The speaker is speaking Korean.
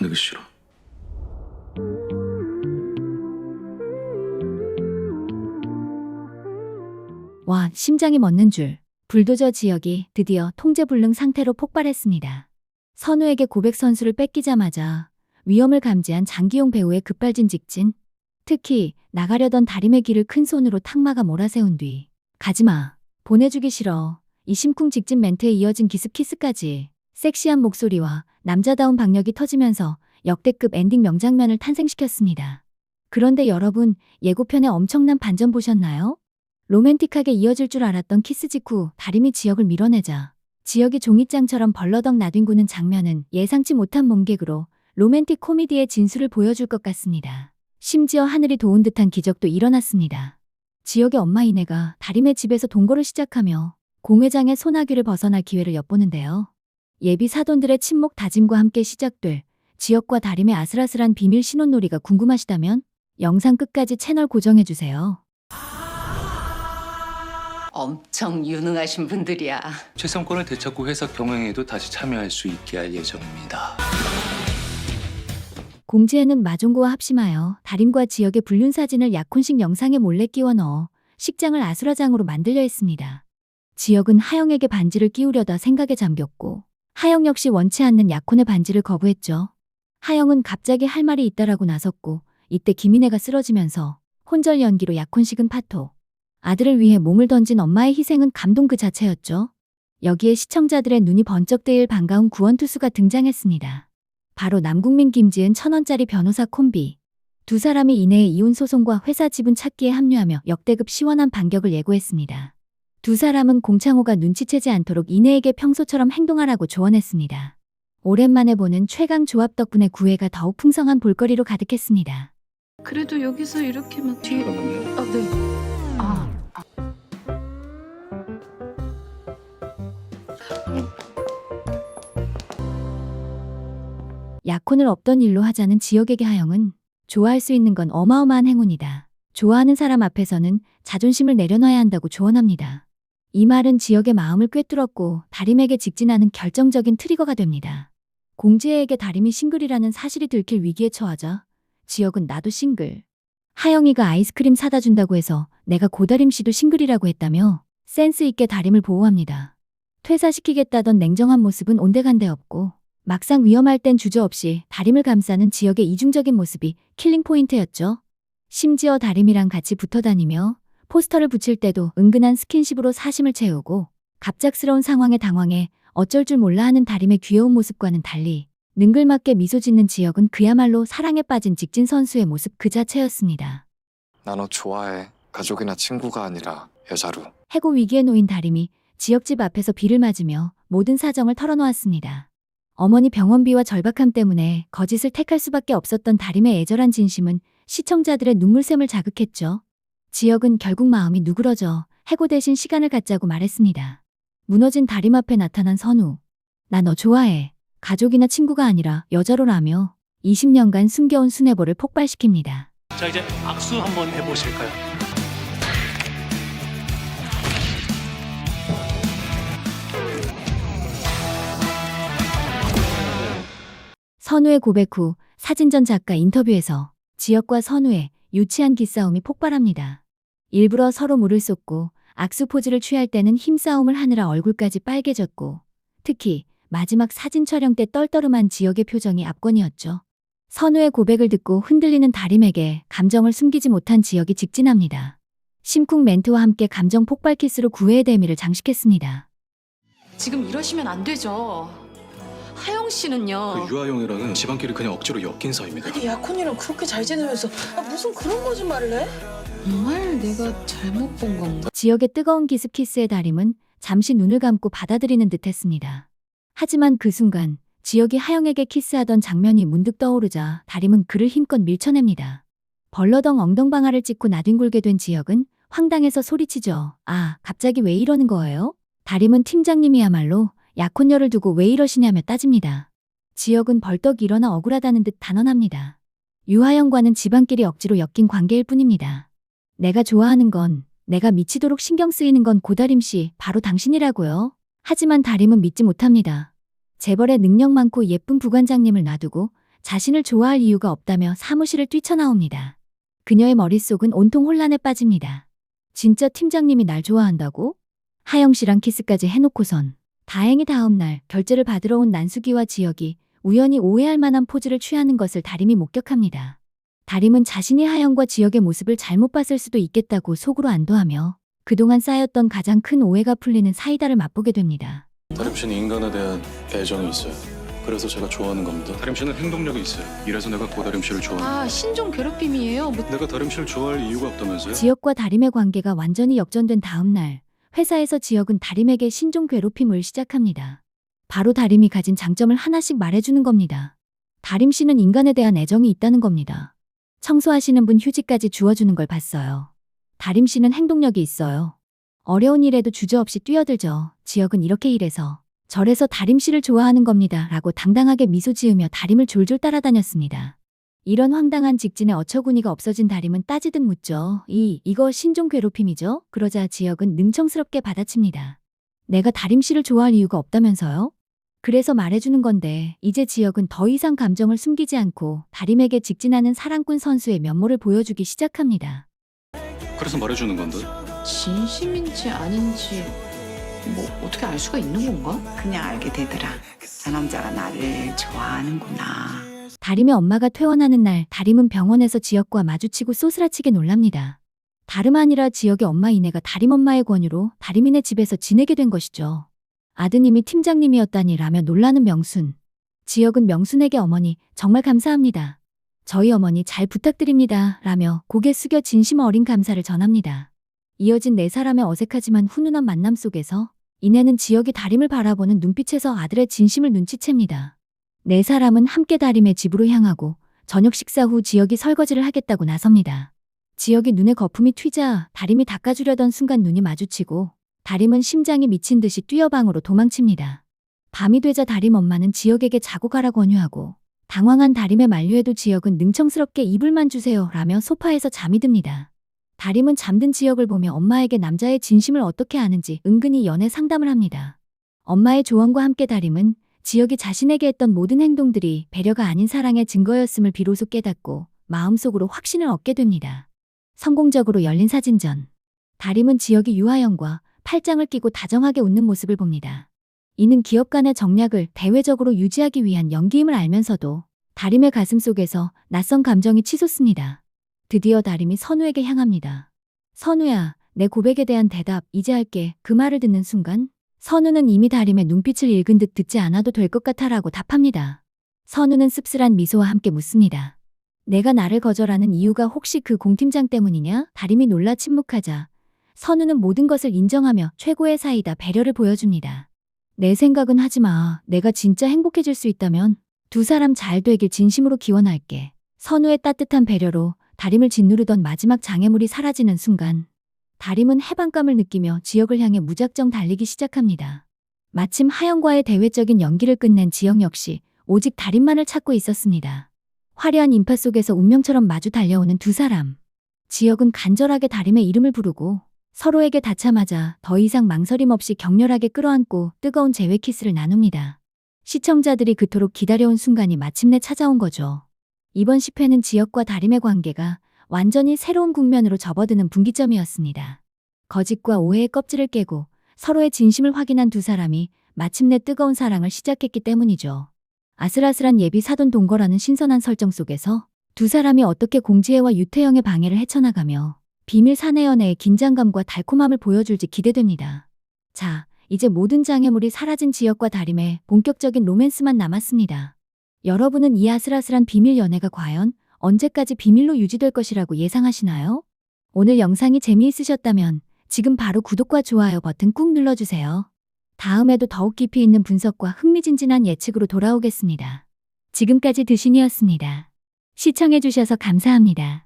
보내기 싫어. 와, 심장이 멎는 줄. 불도저 지역이 드디어 통제불능 상태로 폭발했습니다. 선우에게 고백 선수를 뺏기자마자 위험을 감지한 장기용 배우의 급발진 직진. 특히 나가려던 다림의 길을 큰 손으로 탁 막아 몰아세운 뒤 가지마, 보내주기 싫어. 이 심쿵 직진 멘트에 이어진 기습 키스까지 섹시한 목소리와 남자다운 박력이 터지면서 역대급 엔딩 명장면을 탄생시켰습니다. 그런데 여러분, 예고편에 엄청난 반전 보셨나요? 로맨틱하게 이어질 줄 알았던 키스 직후 다림이 지역을 밀어내자 지역이 종잇장처럼 벌러덩 나뒹구는 장면은 예상치 못한 몸객으로 로맨틱 코미디의 진수를 보여줄 것 같습니다. 심지어 하늘이 도운 듯한 기적도 일어났습니다. 지역의 엄마 이내가 다림의 집에서 동거를 시작하며 공회장의 소나귀를 벗어날 기회를 엿보는데요. 예비 사돈들의 친목 다짐과 함께 시작될 지역과 다림의 아슬아슬한 비밀 신혼놀이가 궁금하시다면 영상 끝까지 채널 고정해주세요. 엄청 유능하신 분들이야. 최상권을 되찾고 회사 경영에도 다시 참여할 수 있게 할 예정입니다. 공지에는 마종구와 합심하여 다림과 지역의 불륜 사진을 약혼식 영상에 몰래 끼워 넣어 식장을 아수라장으로 만들려 했습니다. 지역은 하영에게 반지를 끼우려다 생각에 잠겼고 하영 역시 원치 않는 약혼의 반지를 거부했죠. 하영은 갑자기 할 말이 있다라고 나섰고 이때 김인혜가 쓰러지면서 혼절 연기로 약혼식은 파토. 아들을 위해 몸을 던진 엄마의 희생은 감동 그 자체였죠. 여기에 시청자들의 눈이 번쩍 뜨일 반가운 구원투수가 등장했습니다. 바로 남궁민 김지은 1,000원짜리 변호사 콤비. 두 사람이 이내의 이혼 소송과 회사 지분 찾기에 합류하며 역대급 시원한 반격을 예고했습니다. 두 사람은 공창호가 눈치채지 않도록 이내에게 평소처럼 행동하라고 조언했습니다. 오랜만에 보는 최강 조합 덕분에 구회가 더욱 풍성한 볼거리로 가득했습니다. 그래도 여기서 이렇게 막 뒤에 잠깐만요. 아, 네. 아, 약혼을 없던 일로 하자는 지역에게 하영은 좋아할 수 있는 건 어마어마한 행운이다. 좋아하는 사람 앞에서는 자존심을 내려놔야 한다고 조언합니다. 이 말은 지역의 마음을 꿰뚫었고 다림에게 직진하는 결정적인 트리거가 됩니다. 공지혜에게 다림이 싱글이라는 사실이 들킬 위기에 처하자 지역은 나도 싱글. 하영이가 아이스크림 사다 준다고 해서 내가 고다림 씨도 싱글이라고 했다며 센스 있게 다림을 보호합니다. 퇴사시키겠다던 냉정한 모습은 온데간데 없고 막상 위험할 땐 주저없이 다림을 감싸는 지역의 이중적인 모습이 킬링 포인트였죠. 심지어 다림이랑 같이 붙어 다니며 포스터를 붙일 때도 은근한 스킨십으로 사심을 채우고 갑작스러운 상황에 당황해 어쩔 줄 몰라 하는 다림의 귀여운 모습과는 달리 능글맞게 미소 짓는 지역은 그야말로 사랑에 빠진 직진 선수의 모습 그 자체였습니다. 나 너 좋아해. 가족이나 친구가 아니라 여자로. 해고 위기에 놓인 다림이 지역집 앞에서 비를 맞으며 모든 사정을 털어놓았습니다. 어머니 병원비와 절박함 때문에 거짓을 택할 수밖에 없었던 다림의 애절한 진심은 시청자들의 눈물샘을 자극했죠. 지역은 결국 마음이 누그러져 해고 대신 시간을 갖자고 말했습니다. 무너진 다림 앞에 나타난 선우. 나 너 좋아해. 가족이나 친구가 아니라 여자로라며 20년간 숨겨온 순애보를 폭발시킵니다. 자, 이제 악수 한번 해보실까요? 선우의 고백 후 사진전 작가 인터뷰에서 지역과 선우의 유치한 기싸움이 폭발합니다. 일부러 서로 물을 쏟고 악수 포즈를 취할 때는 힘싸움을 하느라 얼굴까지 빨개졌고 특히 마지막 사진 촬영 때 떨떠름한 지역의 표정이 압권이었죠. 선우의 고백을 듣고 흔들리는 다림에게 감정을 숨기지 못한 지역이 직진합니다. 심쿵 멘트와 함께 감정 폭발 키스로 구애의 대미를 장식했습니다. 지금 이러시면 안 되죠. 하영 씨는요. 그 유아용이랑은 집안끼리 그냥 억지로 엮인 사이입니다. 아니 약혼이랑 그렇게 잘 지내면서 무슨 그런 거짓말을 해? 정말 내가 잘못 본 건가? 지역의 뜨거운 기습 키스의 다림은 잠시 눈을 감고 받아들이는 듯했습니다. 하지만 그 순간 지역이 하영에게 키스하던 장면이 문득 떠오르자 다림은 그를 힘껏 밀쳐냅니다. 벌러덩 엉덩방아를 찍고 나뒹굴게 된 지역은 황당해서 소리치죠. 아, 갑자기 왜 이러는 거예요? 다림은 팀장님이야말로 약혼녀를 두고 왜 이러시냐며 따집니다. 지역은 벌떡 일어나 억울하다는 듯 단언합니다. 유하영과는 집안끼리 억지로 엮인 관계일 뿐입니다. 내가 좋아하는 건, 내가 미치도록 신경 쓰이는 건 고다림 씨, 바로 당신이라고요. 하지만 다림은 믿지 못합니다. 재벌의 능력 많고 예쁜 부관장님을 놔두고 자신을 좋아할 이유가 없다며 사무실을 뛰쳐나옵니다. 그녀의 머릿속은 온통 혼란에 빠집니다. 진짜 팀장님이 날 좋아한다고? 하영 씨랑 키스까지 해놓고선 다행히 다음 날 결제를 받으러 온 난수기와 지혁이 우연히 오해할 만한 포즈를 취하는 것을 다림이 목격합니다. 다림은 자신이 하영과 지혁의 모습을 잘못 봤을 수도 있겠다고 속으로 안도하며 그동안 쌓였던 가장 큰 오해가 풀리는 사이다를 맛보게 됩니다. 다림 씨는 인간에 대한 애정이 있어요. 그래서 제가 좋아하는 겁니다. 다림 씨는 행동력이 있어요. 이래서 내가 고다림 씨를 좋아합니다. 아, 신종 괴롭힘이에요. 뭐 내가 다림 씨를 좋아할 이유가 없다면서요? 지혁과 다림의 관계가 완전히 역전된 다음 날 회사에서 지혁은 다림에게 신종 괴롭힘을 시작합니다. 바로 다림이 가진 장점을 하나씩 말해주는 겁니다. 다림 씨는 인간에 대한 애정이 있다는 겁니다. 청소하시는 분 휴지까지 주워주는 걸 봤어요. 다림 씨는 행동력이 있어요. 어려운 일에도 주저없이 뛰어들죠. 지혁은 이렇게 일해서 저래서 다림 씨를 좋아하는 겁니다. 라고 당당하게 미소 지으며 다림을 졸졸 따라다녔습니다. 이런 황당한 직진에 어처구니가 없어진 다림은 따지듯 묻죠. 이거 신종 괴롭힘이죠? 그러자 지혁은 능청스럽게 받아칩니다. 내가 다림 씨를 좋아할 이유가 없다면서요? 그래서 말해주는 건데 이제 지혁은 더 이상 감정을 숨기지 않고 다림에게 직진하는 사랑꾼 선수의 면모를 보여주기 시작합니다. 그래서 말해주는 건데? 진심인지 아닌지 뭐 어떻게 알 수가 있는 건가? 그냥 알게 되더라. 저 남자가 나를 좋아하는구나. 다림의 엄마가 퇴원하는 날 다림은 병원에서 지혁과 마주치고 쏘스라치게 놀랍니다. 다름 아니라 지혁의 엄마 이내가 다림 엄마의 권유로 다림이네 집에서 지내게 된 것이죠. 아드님이 팀장님이었다니 라며 놀라는 명순. 지혁은 명순에게 어머니 정말 감사합니다. 저희 어머니 잘 부탁드립니다. 라며 고개 숙여 진심 어린 감사를 전합니다. 이어진 네 사람의 어색하지만 훈훈한 만남 속에서 이내는 지혁이 다림을 바라보는 눈빛에서 아들의 진심을 눈치챕니다. 네 사람은 함께 다림의 집으로 향하고 저녁 식사 후 지혁이 설거지를 하겠다고 나섭니다. 지혁이 눈에 거품이 튀자 다림이 닦아주려던 순간 눈이 마주치고 다림은 심장이 미친 듯이 뛰어 방으로 도망칩니다. 밤이 되자 다림 엄마는 지혁에게 자고 가라 권유하고 당황한 다림의 만류에도 지혁은 능청스럽게 이불만 주세요 라며 소파에서 잠이 듭니다. 다림은 잠든 지혁을 보며 엄마에게 남자의 진심을 어떻게 아는지 은근히 연애 상담을 합니다. 엄마의 조언과 함께 다림은 지혁이 자신에게 했던 모든 행동들이 배려가 아닌 사랑의 증거였음을 비로소 깨닫고 마음속으로 확신을 얻게 됩니다. 성공적으로 열린 사진전. 다림은 지혁이 유하영과 팔짱을 끼고 다정하게 웃는 모습을 봅니다. 이는 기업 간의 정략을 대외적으로 유지하기 위한 연기임을 알면서도 다림의 가슴 속에서 낯선 감정이 치솟습니다. 드디어 다림이 선우에게 향합니다. 선우야, 내 고백에 대한 대답 이제 할게. 그 말을 듣는 순간 선우는 이미 다림의 눈빛을 읽은 듯 듣지 않아도 될 것 같아라고 답합니다. 선우는 씁쓸한 미소와 함께 묻습니다. 내가 나를 거절하는 이유가 혹시 그 공팀장 때문이냐? 다림이 놀라 침묵하자 선우는 모든 것을 인정하며 최고의 사이다 배려를 보여줍니다. 내 생각은 하지마. 내가 진짜 행복해질 수 있다면 두 사람 잘 되길 진심으로 기원할게. 선우의 따뜻한 배려로 다림을 짓누르던 마지막 장애물이 사라지는 순간 다림은 해방감을 느끼며 지혁을 향해 무작정 달리기 시작합니다. 마침 하영과의 대외적인 연기를 끝낸 지혁 역시 오직 다림만을 찾고 있었습니다. 화려한 인파 속에서 운명처럼 마주 달려오는 두 사람. 지혁은 간절하게 다림의 이름을 부르고 서로에게 닿자마자 더 이상 망설임 없이 격렬하게 끌어안고 뜨거운 재회 키스를 나눕니다. 시청자들이 그토록 기다려온 순간이 마침내 찾아온 거죠. 이번 10회는 지혁과 다림의 관계가 완전히 새로운 국면으로 접어드는 분기점이었습니다. 거짓과 오해의 껍질을 깨고 서로의 진심을 확인한 두 사람이 마침내 뜨거운 사랑을 시작했기 때문이죠. 아슬아슬한 예비 사돈 동거라는 신선한 설정 속에서 두 사람이 어떻게 공지혜와 유태영의 방해를 헤쳐나가며 비밀 사내 연애의 긴장감과 달콤함을 보여줄지 기대됩니다. 자, 이제 모든 장애물이 사라진 지혁과 다림의 본격적인 로맨스만 남았습니다. 여러분은 이 아슬아슬한 비밀 연애가 과연 언제까지 비밀로 유지될 것이라고 예상하시나요? 오늘 영상이 재미있으셨다면 지금 바로 구독과 좋아요 버튼 꾹 눌러주세요. 다음에도 더욱 깊이 있는 분석과 흥미진진한 예측으로 돌아오겠습니다. 지금까지 드신이었습니다. 시청해주셔서 감사합니다.